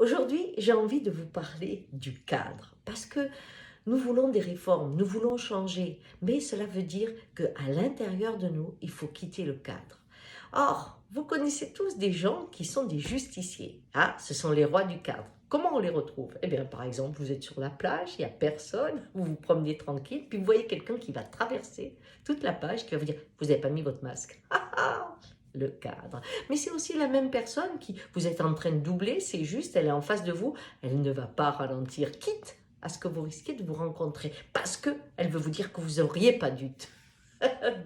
Aujourd'hui, j'ai envie de vous parler du cadre parce que nous voulons des réformes, nous voulons changer, mais cela veut dire qu'à l'intérieur de nous, il faut quitter le cadre. Or, vous connaissez tous des gens qui sont des justiciers. Ah, ce sont les rois du cadre. Comment on les retrouve? Eh bien, par exemple, vous êtes sur la plage, il n'y a personne, vous vous promenez tranquille, puis vous voyez quelqu'un qui va traverser toute la plage, qui va vous dire, vous n'avez pas mis votre masque. Ah, ah, le cadre. Mais c'est aussi la même personne qui, vous êtes en train de doubler, c'est juste, elle est en face de vous, elle ne va pas ralentir, quitte à ce que vous risquiez de vous rencontrer, parce qu'elle veut vous dire que vous n'auriez pas dû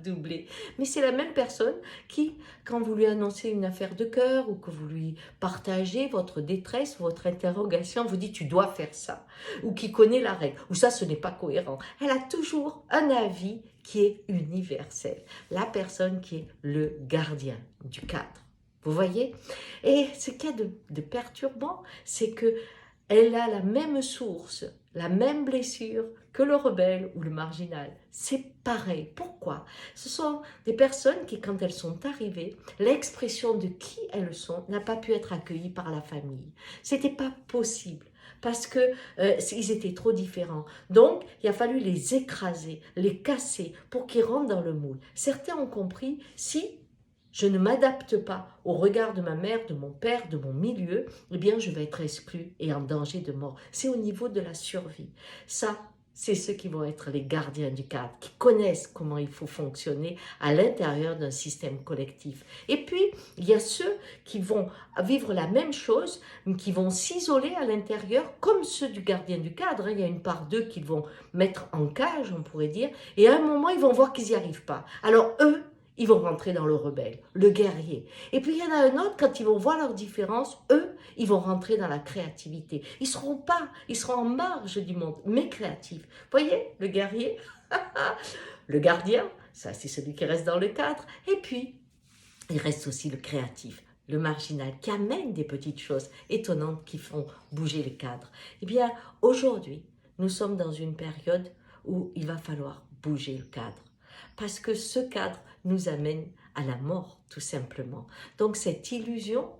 doubler. Mais c'est la même personne qui, quand vous lui annoncez une affaire de cœur ou que vous lui partagez votre détresse, votre interrogation, vous dit tu dois faire ça, ou qui connaît la règle, ou ça ce n'est pas cohérent. Elle a toujours un avis qui est universel. La personne qui est le gardien du cadre. Vous voyez? Et ce qu'il y a de perturbant, c'est que elle a la même source, la même blessure que le rebelle ou le marginal. C'est pareil. Pourquoi? Ce sont des personnes qui, quand elles sont arrivées, l'expression de qui elles sont n'a pas pu être accueillie par la famille. C'était pas possible parce que ils étaient trop différents. Donc, il a fallu les écraser, les casser pour qu'ils rentrent dans le moule. Certains ont compris, si je ne m'adapte pas au regard de ma mère, de mon père, de mon milieu, eh bien je vais être exclu et en danger de mort. C'est au niveau de la survie. Ça, c'est ceux qui vont être les gardiens du cadre, qui connaissent comment il faut fonctionner à l'intérieur d'un système collectif. Et puis, il y a ceux qui vont vivre la même chose, mais qui vont s'isoler à l'intérieur, comme ceux du gardien du cadre. Il y a une part d'eux qu'ils vont mettre en cage, on pourrait dire, et à un moment, ils vont voir qu'ils n'y arrivent pas. Alors eux, ils vont rentrer dans le rebelle, le guerrier. Et puis il y en a un autre, quand ils vont voir leurs différences, eux, ils vont rentrer dans la créativité. Ils seront en marge du monde, mais créatifs. Voyez, le guerrier, le gardien, ça c'est celui qui reste dans le cadre. Et puis, il reste aussi le créatif, le marginal, qui amène des petites choses étonnantes qui font bouger les cadres. Eh bien, aujourd'hui, nous sommes dans une période où il va falloir bouger le cadre. Parce que ce cadre nous amène à la mort, tout simplement. Donc cette illusion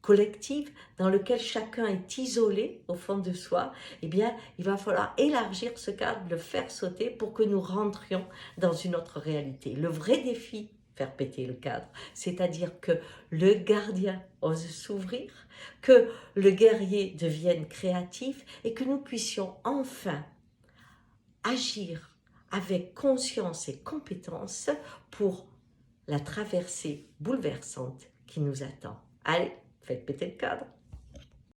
collective dans laquelle chacun est isolé au fond de soi, eh bien, il va falloir élargir ce cadre, le faire sauter pour que nous rentrions dans une autre réalité. Le vrai défi, faire péter le cadre, c'est-à-dire que le gardien ose s'ouvrir, que le guerrier devienne créatif et que nous puissions enfin agir avec conscience et compétence pour la traversée bouleversante qui nous attend. Allez, faites péter le cadre.